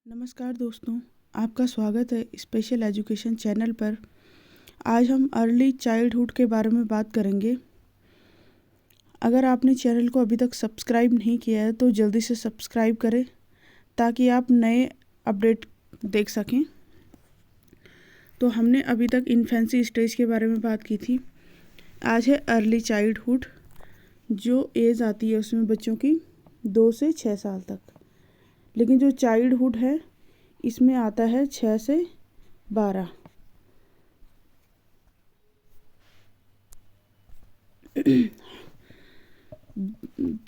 नमस्कार दोस्तों, आपका स्वागत है स्पेशल एजुकेशन चैनल पर। आज हम अर्ली चाइल्डहुड के बारे में बात करेंगे। अगर आपने चैनल को अभी तक सब्सक्राइब नहीं किया है तो जल्दी से सब्सक्राइब करें ताकि आप नए अपडेट देख सकें। तो हमने अभी तक इन्फेंसी स्टेज के बारे में बात की थी। आज है अर्ली चाइल्डहुड, जो एज आती है उसमें बच्चों की 2 से 6 साल तक। लेकिन जो चाइल्डहुड है इसमें आता है 6 से 12।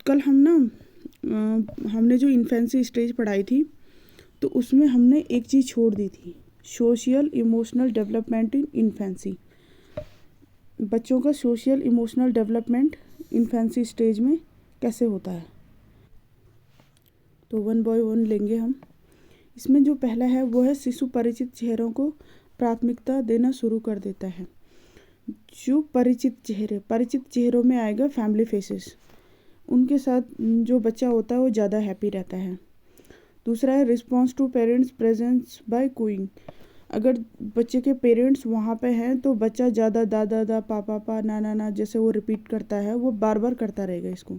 कल हमने जो इन्फेंसी स्टेज पढ़ाई थी तो उसमें हमने एक चीज़ छोड़ दी थी, social emotional development in infancy. बच्चों का social emotional development infancy stage में कैसे होता है। तो 1 बाय 1 लेंगे हम। इसमें जो पहला है वो है शिशु परिचित चेहरों को प्राथमिकता देना शुरू कर देता है। जो परिचित चेहरों में आएगा फैमिली फेसेस, उनके साथ जो बच्चा होता है वो ज़्यादा हैप्पी रहता है। दूसरा है response to parents presence by cooing. अगर बच्चे के पेरेंट्स वहाँ पे हैं तो बच्चा ज़्यादा दादा दा पापा पा ना ना ना जैसे वो रिपीट करता है, वो बार बार करता रहेगा इसको।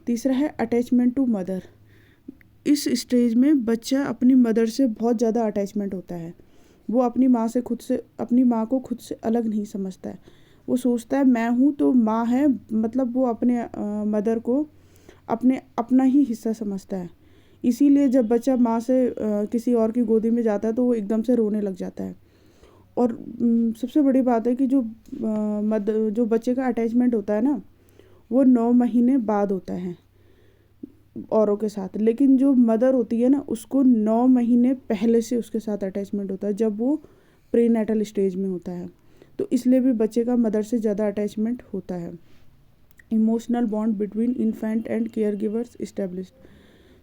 तीसरा है अटैचमेंट टू मदर। इस स्टेज में बच्चा अपनी मदर से बहुत ज़्यादा अटैचमेंट होता है। वो अपनी माँ को खुद से अलग नहीं समझता है। वो सोचता है मैं हूँ तो माँ है, मतलब वो अपने मदर को अपना ही हिस्सा समझता है। इसीलिए जब बच्चा माँ से किसी और की गोदी में जाता है तो वो एकदम से रोने लग जाता है। और सबसे बड़ी बात है कि जो बच्चे का अटैचमेंट होता है ना, वो 9 महीने बाद होता है औरों के साथ। लेकिन जो मदर होती है ना, उसको 9 महीने पहले से उसके साथ अटैचमेंट होता है, जब वो प्रीनेटल स्टेज में होता है। तो इसलिए भी बच्चे का मदर से ज़्यादा अटैचमेंट होता है। Emotional bond between infant and care givers established.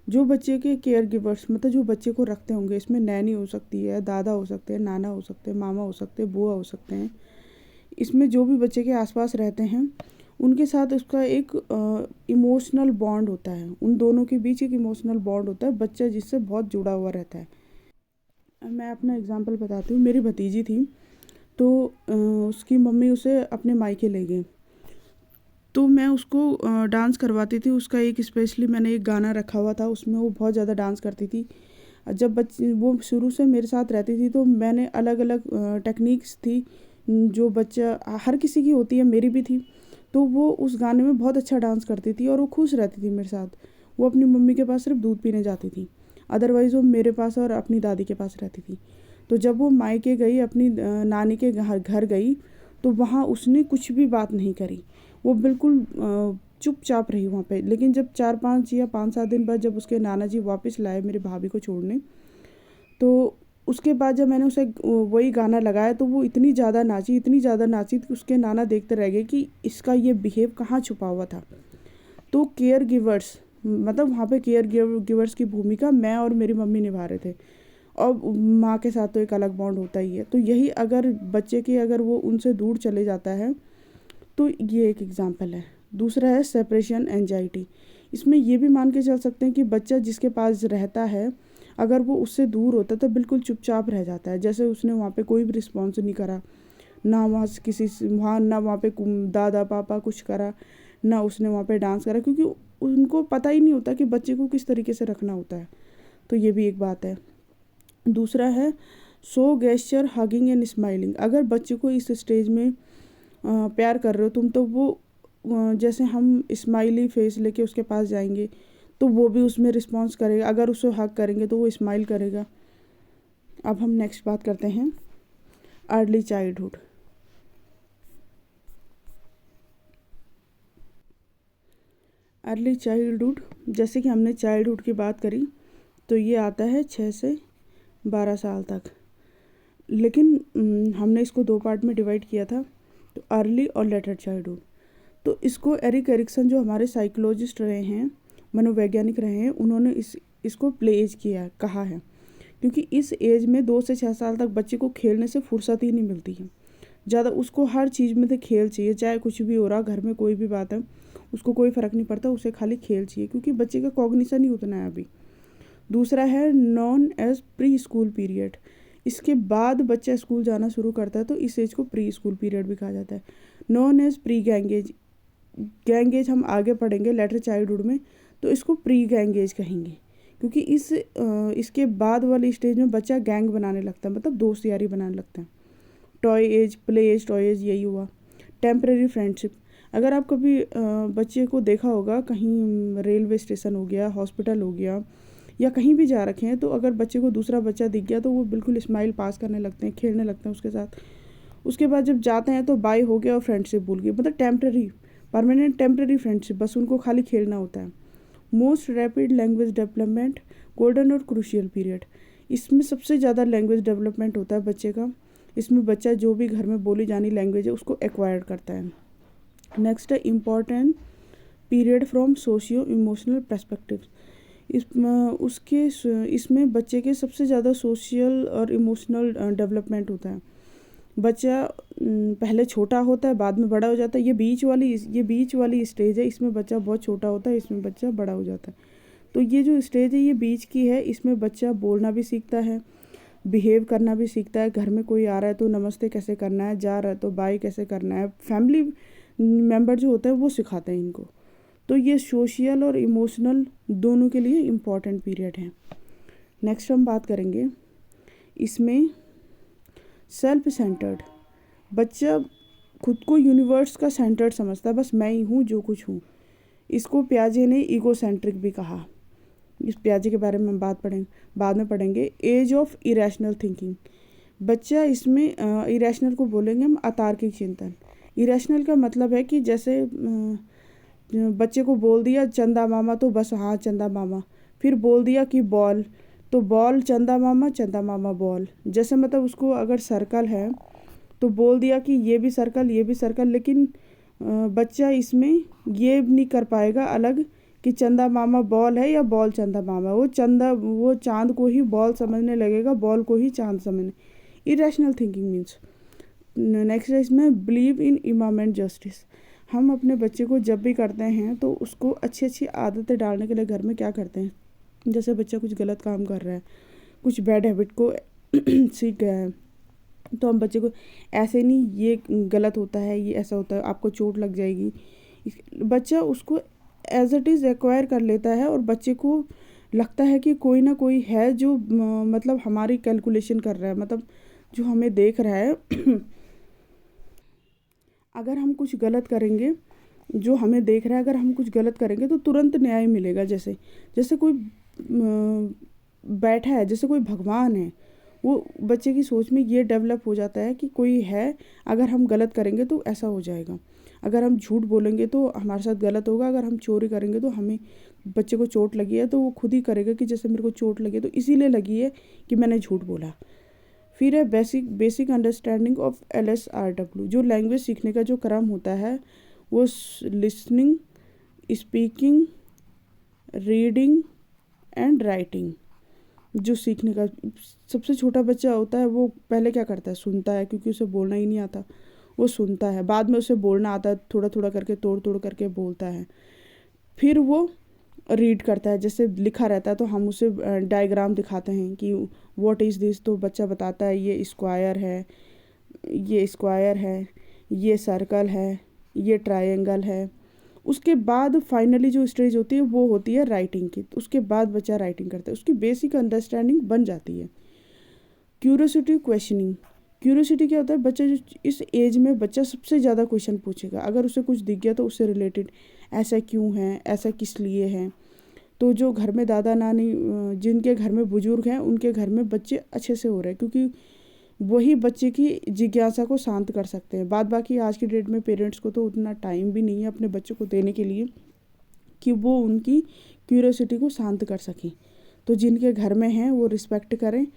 जो बच्चे के केयर गिवर्स, मतलब जो बच्चे को रखते होंगे, इसमें नैनी हो सकती है, दादा हो सकते हैं, नाना हो सकते हैं, मामा हो सकते हैं, बुआ हो सकते हैं। इसमें जो भी बच्चे के आसपास रहते हैं उनके साथ उसका एक इमोशनल बॉन्ड होता है। उन दोनों के बीच एक इमोशनल बॉन्ड होता है, बच्चा जिससे बहुत जुड़ा हुआ रहता है। अब मैं अपना एग्जांपल बताती हूँ। मेरी भतीजी थी तो उसकी मम्मी उसे अपने मायके ले गई, तो मैं उसको डांस करवाती थी। उसका एक स्पेशली मैंने एक गाना रखा हुआ था, उसमें वो बहुत ज़्यादा डांस करती थी। जब वो शुरू से मेरे साथ रहती थी तो मैंने अलग अलग टेक्निक्स थी जो बच्चा हर किसी की होती है, मेरी भी थी। तो वो उस गाने में बहुत अच्छा डांस करती थी और वो खुश रहती थी मेरे साथ। वो अपनी मम्मी के पास सिर्फ दूध पीने जाती थी, अदरवाइज़ वो मेरे पास और अपनी दादी के पास रहती थी। तो जब वो मायके गई, अपनी नानी के घर गई, तो वहाँ उसने कुछ भी बात नहीं करी। वो बिल्कुल चुपचाप रही वहाँ पे। लेकिन जब 4-5 या 5-7 दिन बाद जब उसके नाना जी वापस लाए मेरी भाभी को छोड़ने, तो उसके बाद जब मैंने उसे वही गाना लगाया तो वो इतनी ज़्यादा नाची कि उसके नाना देखते रह गए कि इसका ये बिहेव कहाँ छुपा हुआ था। तो केयर गिवर्स, मतलब वहाँ पे केयर गिवर्स की भूमिका मैं और मेरी मम्मी निभा रहे थे। और माँ के साथ तो एक अलग बॉन्ड होता ही है। तो यही अगर बच्चे की अगर वो उनसे दूर चले जाता है तो ये एक एग्जाम्पल है। दूसरा है सेपरेशन एंजाइटी। इसमें ये भी मान के चल सकते हैं कि बच्चा जिसके पास रहता है, अगर वो उससे दूर होता तो बिल्कुल चुपचाप रह जाता है। जैसे उसने वहाँ पे कोई भी रिस्पॉन्स नहीं करा, ना वहाँ से ना वहाँ पे दादा पापा कुछ करा, ना उसने वहाँ पे डांस करा, क्योंकि उनको पता ही नहीं होता कि बच्चे को किस तरीके से रखना होता है। तो ये भी एक बात है। दूसरा है show gesture hugging and smiling. अगर बच्चे को इस स्टेज में प्यार कर रहे हो तुम, तो वो जैसे हम स्माइली फेस लेके उसके पास जाएंगे तो वो भी उसमें रिस्पॉन्स करेगा। अगर उसे हग करेंगे तो वो स्माइल करेगा। अब हम नेक्स्ट बात करते हैं अर्ली चाइल्डहुड। अर्ली चाइल्डहुड, जैसे कि हमने चाइल्डहुड की बात करी, तो ये आता है 6 से 12 साल तक। लेकिन हमने इसको 2 पार्ट में डिवाइड किया था, तो अर्ली और लेटर चाइल्डहुड। तो इसको एरिक एरिक्सन जो हमारे साइकोलॉजिस्ट रहे हैं, मनोवैज्ञानिक रहे हैं, उन्होंने इसको प्ले एज कहा है। क्योंकि इस एज में 2 से 6 साल तक बच्चे को खेलने से फुर्सत ही नहीं मिलती है ज़्यादा। उसको हर चीज़ में तो खेल चाहिए, चाहे कुछ भी हो रहा घर में, कोई भी बात है उसको कोई फ़र्क नहीं पड़ता, उसे खाली खेल चाहिए, क्योंकि बच्चे का कॉग्निशन ही उतना है अभी। दूसरा है non age pre school period, इसके बाद बच्चा स्कूल जाना शुरू करता है तो इस एज को प्री स्कूल पीरियड भी कहा जाता है। Non age pre gang age, gang age हम आगे पढ़ेंगे लेटर चाइल्डहुड में, तो इसको प्री गैंग एज कहेंगे, क्योंकि इसके बाद वाली स्टेज में बच्चा गैंग बनाने लगता है, मतलब दोस्त यारी बनाने लगता है। Toy age, play age, toy age यही हुआ। टेम्परेरी फ्रेंडशिप, अगर आप कभी बच्चे को देखा होगा कहीं रेलवे स्टेशन हो गया, हॉस्पिटल हो गया, या कहीं भी जा रखे हैं, तो अगर बच्चे को दूसरा बच्चा दिख गया तो वो बिल्कुल स्माइल पास करने लगते हैं, खेलने लगते हैं उसके साथ। उसके बाद जब जाते हैं तो बाय हो गया और फ्रेंडशिप भूल गई, मतलब टेम्परेरी, परमानेंट टेम्परेरी फ्रेंडशिप, बस उनको खाली खेलना होता है। Most rapid language development, golden और क्रूशियल पीरियड, इसमें सबसे ज़्यादा लैंग्वेज डेवलपमेंट होता है बच्चे का। इसमें बच्चा जो भी घर में बोली जानी लैंग्वेज है उसको एक्वायर करता है। नेक्स्ट है important period from socio emotional perspective, इसमें बच्चे के सबसे ज़्यादा सोशल और इमोशनल डेवलपमेंट होता है। बच्चा पहले छोटा होता है, बाद में बड़ा हो जाता है। ये बीच वाली स्टेज है, इसमें बच्चा बहुत छोटा होता है, इसमें बच्चा बड़ा हो जाता है। तो ये जो स्टेज है ये बीच की है, इसमें बच्चा बोलना भी सीखता है, बिहेव करना भी सीखता है। घर में कोई आ रहा है तो नमस्ते कैसे करना है, जा रहा है तो बाय कैसे करना है, फैमिली मेम्बर जो होता है वो सिखाते हैं इनको। तो ये सोशल और इमोशनल दोनों के लिए इम्पॉर्टेंट पीरियड है। नेक्स्ट हम बात करेंगे इसमें सेल्फ सेंटर्ड, बच्चा खुद को यूनिवर्स का सेंटर्ड समझता है, बस मैं ही हूँ जो कुछ हूँ। इसको पियाजे ने ईगो सेंट्रिक भी कहा। इस पियाजे के बारे में हम बाद में पढ़ेंगे। एज ऑफ इरेशनल थिंकिंग, बच्चा इसमें इरेशनल को बोलेंगे हम अतार्किक चिंतन। इरेशनल का मतलब है कि जैसे बच्चे को बोल दिया चंदा मामा तो बस हाँ चंदा मामा, फिर बोल दिया कि बॉल तो बॉल चंदा मामा बॉल। जैसे मतलब उसको अगर सर्कल है तो बोल दिया कि ये भी सर्कल, लेकिन बच्चा इसमें ये नहीं कर पाएगा अलग कि चंदा मामा बॉल है या बॉल चंदा मामा। वो चांद को ही बॉल समझने लगेगा, बॉल को ही चांद समझने। Irrational thinking means. नेक्स्ट है इसमें बिलीव इन इमामेंट जस्टिस। हम अपने बच्चे को जब भी करते हैं तो उसको अच्छी अच्छी आदतें डालने के लिए घर में क्या करते हैं, जैसे बच्चा कुछ गलत काम कर रहा है, कुछ बैड हैबिट को सीख गया है, तो हम बच्चे को ऐसे नहीं ये गलत होता है, ये ऐसा होता है, आपको चोट लग जाएगी, बच्चा उसको एज इट इज़ एक्वायर कर लेता है। और बच्चे को लगता है कि कोई ना कोई है जो मतलब हमारी कैलकुलेशन कर रहा है, मतलब जो हमें देख रहा है। अगर हम कुछ गलत करेंगे, जो हमें देख रहा है, अगर हम कुछ गलत करेंगे तो तुरंत न्याय मिलेगा। जैसे कोई बैठा है, जैसे कोई भगवान है, वो बच्चे की सोच में ये डेवलप हो जाता है कि कोई है, अगर हम गलत करेंगे तो ऐसा हो जाएगा, अगर हम झूठ बोलेंगे तो हमारे साथ गलत होगा, अगर हम चोरी करेंगे तो हमें, बच्चे को चोट लगी है तो वो खुद ही करेगा कि जैसे मेरे को चोट लगी है तो इसीलिए लगी है कि मैंने झूठ बोला। फिर है बेसिक अंडरस्टैंडिंग ऑफ LSRW, जो लैंग्वेज सीखने का जो क्रम होता है वो listening, speaking, reading and writing. जो सीखने का सबसे छोटा बच्चा होता है वो पहले क्या करता है, सुनता है, क्योंकि उसे बोलना ही नहीं आता, वो सुनता है, बाद में उसे बोलना आता है, थोड़ा थोड़ा करके तोड़ करके बोलता है। फिर वो रीड करता है, जैसे लिखा रहता है तो हम उसे डायग्राम दिखाते हैं कि व्हाट इज़ दिस, तो बच्चा बताता है ये स्क्वायर है, ये सर्कल है, ये ट्रायंगल है। उसके बाद फाइनली जो स्टेज होती है वो होती है राइटिंग की, तो उसके बाद बच्चा राइटिंग करता है, उसकी बेसिक अंडरस्टैंडिंग बन जाती है। क्यूरियोसिटी क्वेश्चनिंग, क्यूरियोसिटी क्या होता है, बच्चा जो इस एज में बच्चा सबसे ज़्यादा क्वेश्चन पूछेगा, अगर उसे कुछ दिख गया तो उससे रिलेटेड, ऐसा क्यों है, ऐसा किस लिए है। तो जो घर में दादा नानी, जिनके घर में बुजुर्ग हैं, उनके घर में बच्चे अच्छे से हो रहे हैं, क्योंकि वही बच्चे की जिज्ञासा को शांत कर सकते हैं। बाद बाकी आज की डेट में पेरेंट्स को तो उतना टाइम भी नहीं है अपने बच्चों को देने के लिए कि वो उनकी क्यूरियोसिटी को शांत कर सकें। तो जिनके घर में हैं वो रिस्पेक्ट करें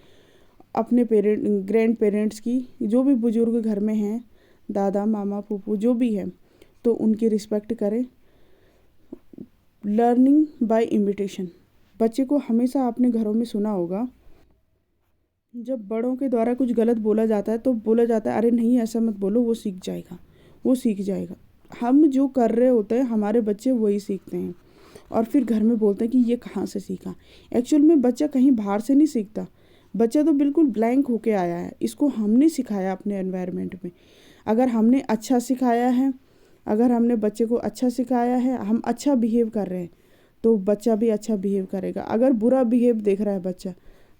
अपने ग्रैंड पेरेंट्स की, जो भी बुजुर्ग घर में हैं, दादा मामा फूफू जो भी है, तो उनकी रिस्पेक्ट करें। लर्निंग बाय इमिटेशन, बच्चे को हमेशा आपने घरों में सुना होगा जब बड़ों के द्वारा कुछ गलत बोला जाता है तो बोला जाता है अरे नहीं ऐसा मत बोलो, वो सीख जाएगा। हम जो कर रहे होते हैं हमारे बच्चे वही सीखते हैं। और फिर घर में बोलते हैं कि ये कहाँ से सीखा। एक्चुअल में बच्चा कहीं बाहर से नहीं सीखता, बच्चा तो बिल्कुल ब्लैंक होके आया है, इसको हमने सिखाया अपने एनवायरनमेंट में। अगर हमने अच्छा सिखाया है, अगर हमने बच्चे को अच्छा सिखाया है, हम अच्छा बिहेव कर रहे हैं तो बच्चा भी अच्छा बिहेव करेगा। अगर बुरा बिहेव देख रहा है बच्चा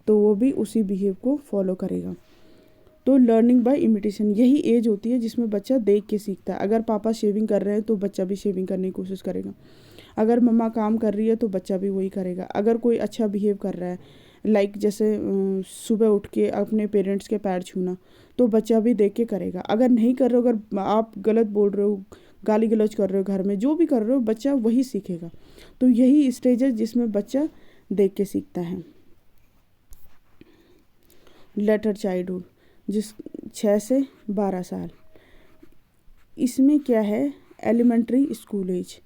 तो वो भी उसी बिहेव को फॉलो करेगा। तो लर्निंग बाय इमिटेशन यही एज होती है जिसमें बच्चा देख के सीखता है। अगर पापा शेविंग कर रहे हैं तो बच्चा भी शेविंग करने की कोशिश करेगा, अगर मम्मा काम कर रही है तो बच्चा भी वही करेगा। अगर कोई अच्छा बिहेव कर रहा है, लाइक जैसे सुबह उठ के अपने पेरेंट्स के पैर छूना, तो बच्चा भी देख के करेगा। अगर नहीं कर रहे हो, अगर आप गलत बोल रहे हो, गाली गलौज कर रहे हो घर में, जो भी कर रहे हो, बच्चा वही सीखेगा। तो यही स्टेज है जिसमें बच्चा देख के सीखता है। लेटर चाइल्डहुड, जिस 6 से 12 साल, इसमें क्या है, एलिमेंट्री स्कूल एज।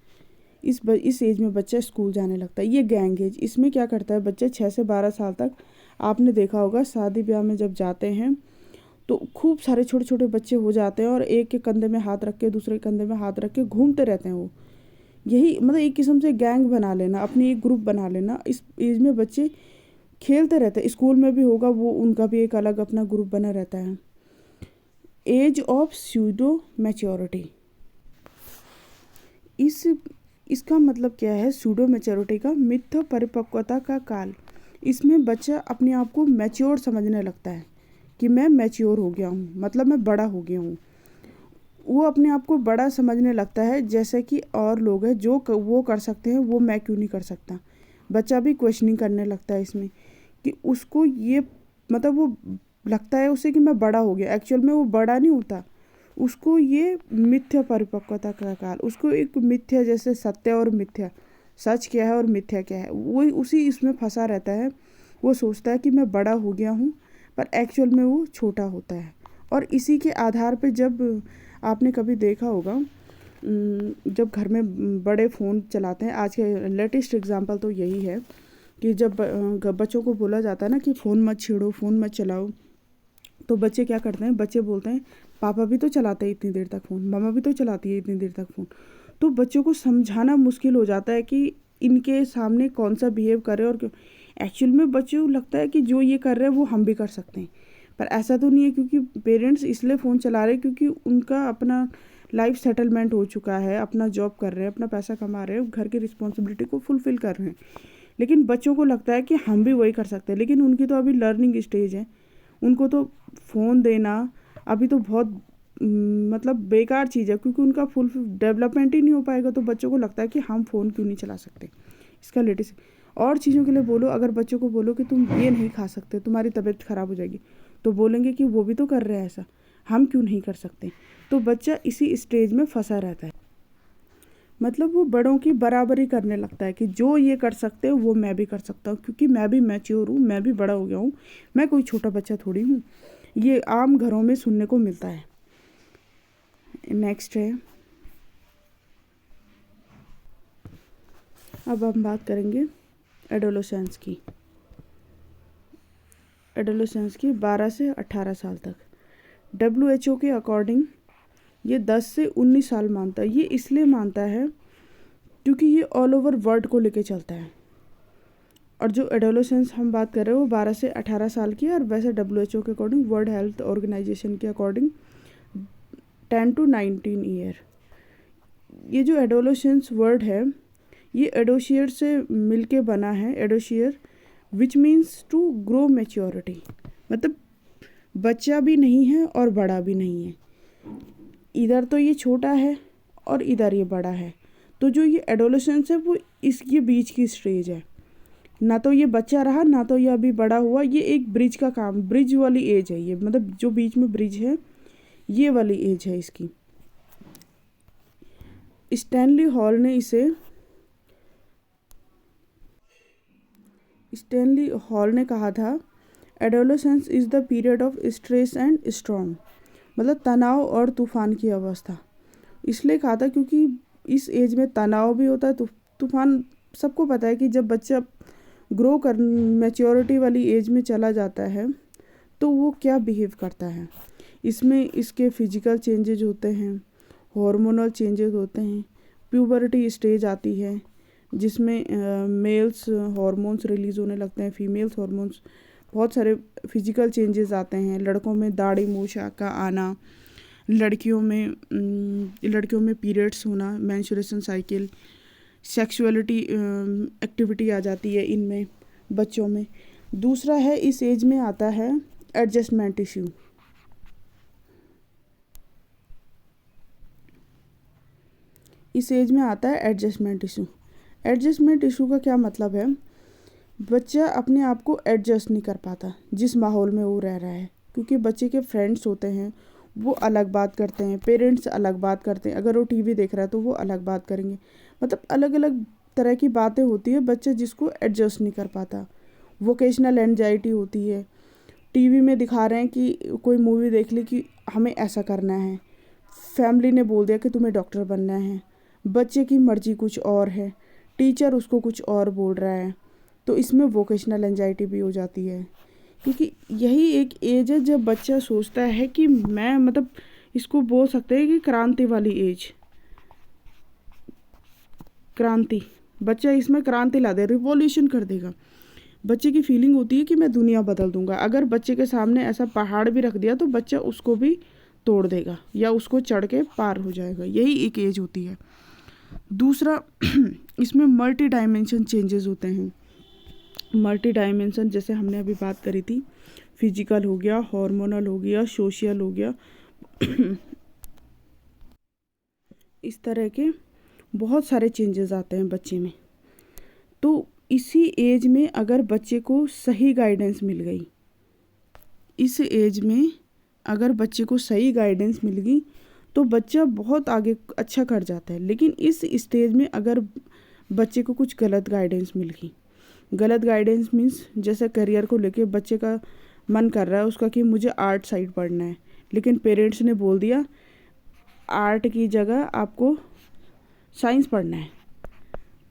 इस एज में बच्चा स्कूल जाने लगता है। ये गैंग एज, इसमें क्या करता है बच्चा 6 से 12 साल तक, आपने देखा होगा शादी ब्याह में जब जाते हैं तो खूब सारे छोटे छोटे बच्चे हो जाते हैं और एक के कंधे में हाथ रख के दूसरे कंधे में हाथ रख के घूमते रहते हैं। वो यही मतलब एक किस्म से गैंग बना लेना, अपनी एक ग्रुप बना लेना। इस एज में बच्चे खेलते रहते हैं, स्कूल में भी होगा वो, उनका भी एक अलग अपना ग्रुप बना रहता है। एज ऑफ स्यूडो मैच्योरिटी, इसका मतलब क्या है, सूडो मैच्योरिटी का मिथ्या परिपक्वता का काल। इसमें बच्चा अपने आप को मैच्योर समझने लगता है कि मैं मैच्योर हो गया हूँ, मतलब मैं बड़ा हो गया हूँ। वो अपने आप को बड़ा समझने लगता है, जैसे कि और लोग हैं जो वो कर सकते हैं वो मैं क्यों नहीं कर सकता। बच्चा भी क्वेश्चनिंग करने लगता है इसमें कि उसको ये मतलब वो लगता है उसे कि मैं बड़ा हो गया। एक्चुअल में वो बड़ा नहीं होता, उसको ये मिथ्या परिपक्वता का काल, उसको एक मिथ्या, जैसे सत्य और मिथ्या, सच क्या है और मिथ्या क्या है, वो उसी इसमें फंसा रहता है। वो सोचता है कि मैं बड़ा हो गया हूँ, पर एक्चुअल में वो छोटा होता है। और इसी के आधार पे जब आपने कभी देखा होगा, जब घर में बड़े फ़ोन चलाते हैं, आज के लेटेस्ट एग्जांपल तो यही है कि जब बच्चों को बोला जाता है ना कि फ़ोन मत छेड़ो, फ़ोन मत चलाओ, तो बच्चे क्या करते हैं, बच्चे बोलते हैं पापा भी तो चलाते हैं इतनी देर तक फ़ोन, मम्मा भी तो चलाती है इतनी देर तक फ़ोन। तो बच्चों को समझाना मुश्किल हो जाता है कि इनके सामने कौन सा बिहेव करे और क्यों। एक्चुअल में बच्चों को लगता है कि जो ये कर रहे हैं वो हम भी कर सकते हैं, पर ऐसा तो नहीं है, क्योंकि पेरेंट्स इसलिए फ़ोन चला रहे हैं क्योंकि उनका अपना लाइफ सेटलमेंट हो चुका है, अपना जॉब कर रहे हैं, अपना पैसा कमा रहे हैं, घर की रिस्पॉन्सिबिलिटी को फुलफ़िल कर रहे हैं। लेकिन बच्चों को लगता है कि हम भी वही कर सकते हैं, लेकिन उनकी तो अभी लर्निंग स्टेज है, उनको तो फ़ोन देना अभी तो बहुत मतलब बेकार चीज़ है, क्योंकि उनका फुल डेवलपमेंट ही नहीं हो पाएगा। तो बच्चों को लगता है कि हम फ़ोन क्यों नहीं चला सकते। इसका लेटेस्ट और चीज़ों के लिए बोलो, अगर बच्चों को बोलो कि तुम ये नहीं खा सकते, तुम्हारी तबीयत ख़राब हो जाएगी, तो बोलेंगे कि वो भी तो कर रहे हैं ऐसा, हम क्यों नहीं कर सकते। तो बच्चा इसी स्टेज में फंसा रहता है, मतलब वो बड़ों की बराबरी करने लगता है कि जो ये कर सकते हो वो मैं भी कर सकता हूँ, क्योंकि मैं भी मैच्योर हूँ, मैं भी बड़ा हो गया हूँ, मैं कोई छोटा बच्चा थोड़ी हूँ। ये आम घरों में सुनने को मिलता है। नेक्स्ट है, अब हम बात करेंगे एडोलेसेंस की। एडोलेसेंस की 12 से 18 साल तक। WHO के अकॉर्डिंग ये 10 से 19 साल मानता है। ये इसलिए मानता है क्योंकि ये ऑल ओवर वर्ल्ड को लेके चलता है। और जो एडोलेसेंस हम बात कर रहे हैं वो 12 से 18 साल की है, और वैसे WHO के अकॉर्डिंग, वर्ल्ड हेल्थ ऑर्गेनाइजेशन के अकॉर्डिंग 10 to 19 ईयर। ये जो एडोलेसेंस वर्ड है ये एडोशियर से मिलके बना है। Adolescere which means to grow maturity, मतलब बच्चा भी नहीं है और बड़ा भी नहीं है, इधर तो ये छोटा है और इधर ये बड़ा है। तो जो ये एडोलेसेंस है वो इसके बीच की स्टेज है, ना तो ये बच्चा रहा ना तो ये अभी बड़ा हुआ। ये एक ब्रिज का काम, ब्रिज वाली एज है ये, मतलब जो बीच में ब्रिज है ये वाली एज है इसकी। स्टैनली हॉल ने कहा था adolescence is the period of stress and storm, मतलब तनाव और तूफान की अवस्था। इसलिए कहा था क्योंकि इस एज में तनाव भी होता है, तूफान। सबको पता है कि जब बच्चा ग्रो कर मैच्योरिटी वाली एज में चला जाता है तो वो क्या बिहेव करता है। इसमें इसके फिजिकल चेंजेज होते हैं, हार्मोनल चेंजेस होते हैं, प्यूबर्टी स्टेज आती है, जिसमें मेल्स हार्मोन्स रिलीज़ होने लगते हैं, फीमेल्स हार्मोन्स, बहुत सारे फिजिकल चेंजेस आते हैं। लड़कों में दाढ़ी मूछ का आना, लड़कियों में पीरियड्स होना, मेंस्ट्रुएशन साइकिल, सेक्सुअलिटी एक्टिविटी आ जाती है इनमें बच्चों में। दूसरा है, इस एज में आता है एडजस्टमेंट इशू। इस एज में आता है एडजस्टमेंट इशू। एडजस्टमेंट इशू का क्या मतलब है? बच्चा अपने आप को एडजस्ट नहीं कर पाता जिस माहौल में वो रह रहा है, क्योंकि बच्चे के फ्रेंड्स होते हैं, वो अलग बात करते हैं, पेरेंट्स अलग बात करते हैं। अगर वो टीवी देख रहा है तो वो अलग बात करेंगे, मतलब अलग अलग तरह की बातें होती है, बच्चा जिसको एडजस्ट नहीं कर पाता। वोकेशनल एंजाइटी होती है, टीवी में दिखा रहे हैं कि कोई मूवी देख ली कि हमें ऐसा करना है, फैमिली ने बोल दिया कि तुम्हें डॉक्टर बनना है, बच्चे की मर्जी कुछ और है, टीचर उसको कुछ और बोल रहा है, तो इसमें वोकेशनल एंजाइटी भी हो जाती है। क्योंकि यही एक एज है जब बच्चा सोचता है कि मैं, मतलब इसको बोल सकते हैं कि क्रांति वाली एज, क्रांति, बच्चा इसमें क्रांति ला दे, रिवॉल्यूशन कर देगा। बच्चे की फीलिंग होती है कि मैं दुनिया बदल दूंगा। अगर बच्चे के सामने ऐसा पहाड़ भी रख दिया तो बच्चा उसको भी तोड़ देगा या उसको चढ़ के पार हो जाएगा। यही एक एज होती है। दूसरा, इसमें मल्टी डायमेंशन चेंजेस होते हैं। मल्टी डायमेंशन जैसे हमने अभी बात करी थी, फिजिकल हो गया, हार्मोनल हो गया, सोशल हो गया, इस तरह के बहुत सारे चेंजेस आते हैं बच्चे में। तो इसी एज में अगर बच्चे को सही गाइडेंस मिल गई, इस एज में अगर बच्चे को सही गाइडेंस मिल गई तो बच्चा बहुत आगे अच्छा कर जाता है। लेकिन इस स्टेज में अगर बच्चे को कुछ गलत गाइडेंस मिल गई, गलत गाइडेंस मीन्स जैसे करियर को लेके बच्चे का मन कर रहा है उसका कि मुझे आर्ट साइड पढ़ना है, लेकिन पेरेंट्स ने बोल दिया आर्ट की जगह आपको साइंस पढ़ना है,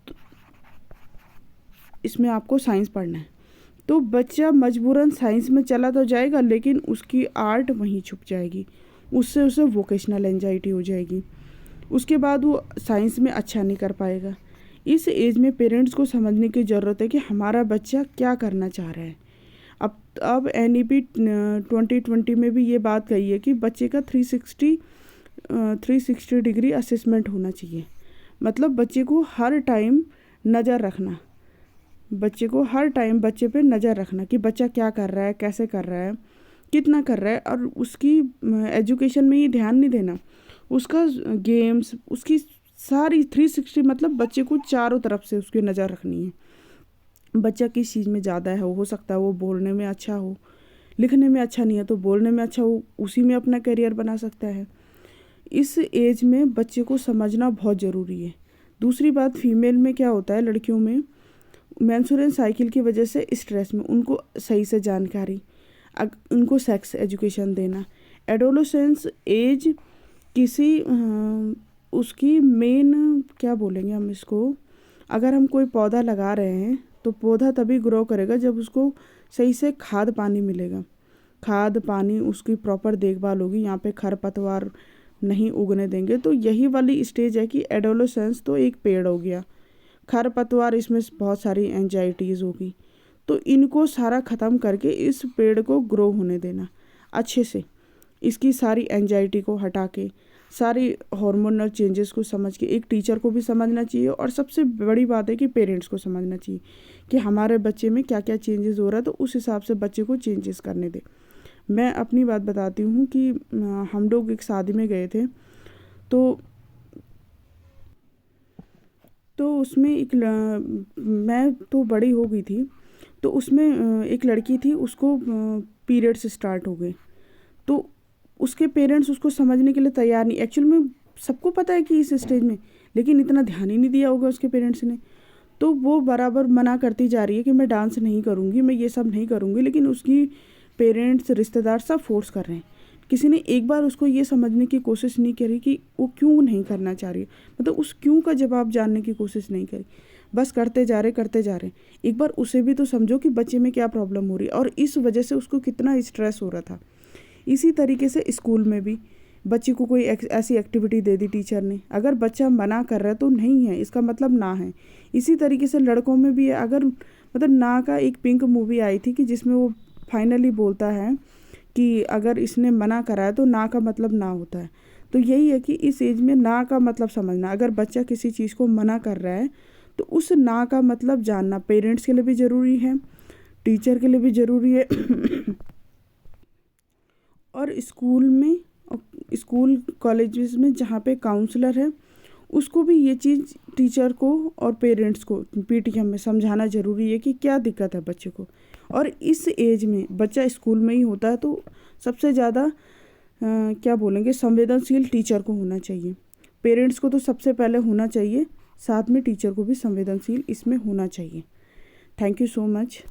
तो इसमें आपको साइंस पढ़ना है, तो बच्चा मजबूरन साइंस में चला तो जाएगा, लेकिन उसकी आर्ट वहीं छुप जाएगी, उससे उसे वोकेशनल एंजाइटी हो जाएगी। उसके बाद वो साइंस में अच्छा नहीं कर पाएगा। इस एज में पेरेंट्स को समझने की ज़रूरत है कि हमारा बच्चा क्या करना चाह रहा है। अब NEP 2020 में भी ये बात कही है कि बच्चे का 360 डिग्री असेसमेंट होना चाहिए। मतलब बच्चे को हर टाइम नज़र रखना, बच्चे को हर टाइम बच्चे पे नज़र रखना कि बच्चा क्या कर रहा है, कैसे कर रहा है, कितना कर रहा है, और उसकी एजुकेशन में ही ध्यान नहीं देना, उसका गेम्स, उसकी सारी 360, मतलब बच्चे को चारों तरफ से उसकी नज़र रखनी है। बच्चा किस चीज़ में ज़्यादा है, हो सकता है वो बोलने में अच्छा हो, लिखने में अच्छा नहीं है तो बोलने में अच्छा हो, उसी में अपना करियर बना सकता है। इस एज में बच्चे को समझना बहुत ज़रूरी है। दूसरी बात, फीमेल में क्या होता है, लड़कियों में मेंस्ट्रुएशन साइकिल की वजह से स्ट्रेस में उनको सही से जानकारी, उनको सेक्स एजुकेशन देना। एडोलेसेंस एज किसी उसकी मेन, क्या बोलेंगे हम इसको, अगर हम कोई पौधा लगा रहे हैं तो पौधा तभी ग्रो करेगा जब उसको सही से खाद पानी मिलेगा, खाद पानी, उसकी प्रॉपर देखभाल होगी, यहाँ पे खरपतवार नहीं उगने देंगे। तो यही वाली स्टेज है कि एडोलेसेंस तो एक पेड़ हो गया, खरपतवार, इसमें बहुत सारी एंजाइटीज़ होगी, तो इनको सारा ख़त्म करके इस पेड़ को ग्रो होने देना अच्छे से, इसकी सारी एंजाइटी को हटा के, सारी हार्मोनल चेंजेस को समझ के, एक टीचर को भी समझना चाहिए और सबसे बड़ी बात है कि पेरेंट्स को समझना चाहिए कि हमारे बच्चे में क्या क्या चेंजेस हो रहा है, तो उस हिसाब से बच्चे को चेंजेस करने दें। मैं अपनी बात बताती हूँ कि हम लोग एक शादी में गए थे, तो उसमें मैं तो बड़ी हो गई थी, तो उसमें एक लड़की थी, उसको पीरियड्स स्टार्ट हो गए, तो उसके पेरेंट्स उसको समझने के लिए तैयार नहीं। एक्चुअल में सबको पता है कि इस स्टेज में, लेकिन इतना ध्यान ही नहीं दिया होगा उसके पेरेंट्स ने, तो वो बराबर मना करती जा रही है कि मैं डांस नहीं करूँगी, मैं ये सब नहीं करूँगी, लेकिन उसकी पेरेंट्स, रिश्तेदार सब फोर्स कर रहे हैं। किसी ने एक बार उसको ये समझने की कोशिश नहीं करी कि वो क्यों नहीं करना चाह रही है, मतलब उस क्यों का जवाब जानने की कोशिश नहीं करी, बस करते जा रहे। एक बार उसे भी तो समझो कि बच्चे में क्या प्रॉब्लम हो रही है और इस वजह से उसको कितना स्ट्रेस हो रहा था। इसी तरीके से स्कूल में भी बच्चे को कोई ऐसी एक्टिविटी दे दी टीचर ने, अगर बच्चा मना कर रहा है तो नहीं है, इसका मतलब ना है। इसी तरीके से लड़कों में भी है, अगर मतलब ना का एक पिंक मूवी आई थी कि जिसमें वो फाइनली बोलता है कि अगर इसने मना करा है तो ना का मतलब ना होता है। तो यही है कि इस एज में ना का मतलब समझना, अगर बच्चा किसी चीज़ को मना कर रहा है तो उस ना का मतलब जानना पेरेंट्स के लिए भी ज़रूरी है, टीचर के लिए भी ज़रूरी है और स्कूल कॉलेजेस में जहाँ पे काउंसलर है उसको भी ये चीज़ टीचर को और पेरेंट्स को पीटीएम में समझाना ज़रूरी है कि क्या दिक्कत है बच्चे को। और इस एज में बच्चा स्कूल में ही होता है तो सबसे ज़्यादा क्या बोलेंगे, संवेदनशील टीचर को होना चाहिए। पेरेंट्स को तो सबसे पहले होना चाहिए, साथ में टीचर को भी संवेदनशील इसमें होना चाहिए। Thank you so much.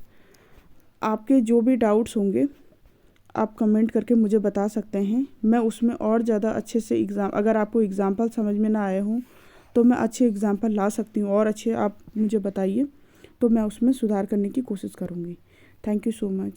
आपके जो भी डाउट्स होंगे आप कमेंट करके मुझे बता सकते हैं, मैं उसमें और ज़्यादा अच्छे से अगर आपको एग्ज़ाम्पल समझ में ना आए हों तो मैं अच्छे एग्ज़ाम्पल ला सकती हूँ, और अच्छे आप मुझे बताइए तो मैं उसमें सुधार करने की कोशिश करूँगी। Thank you so much.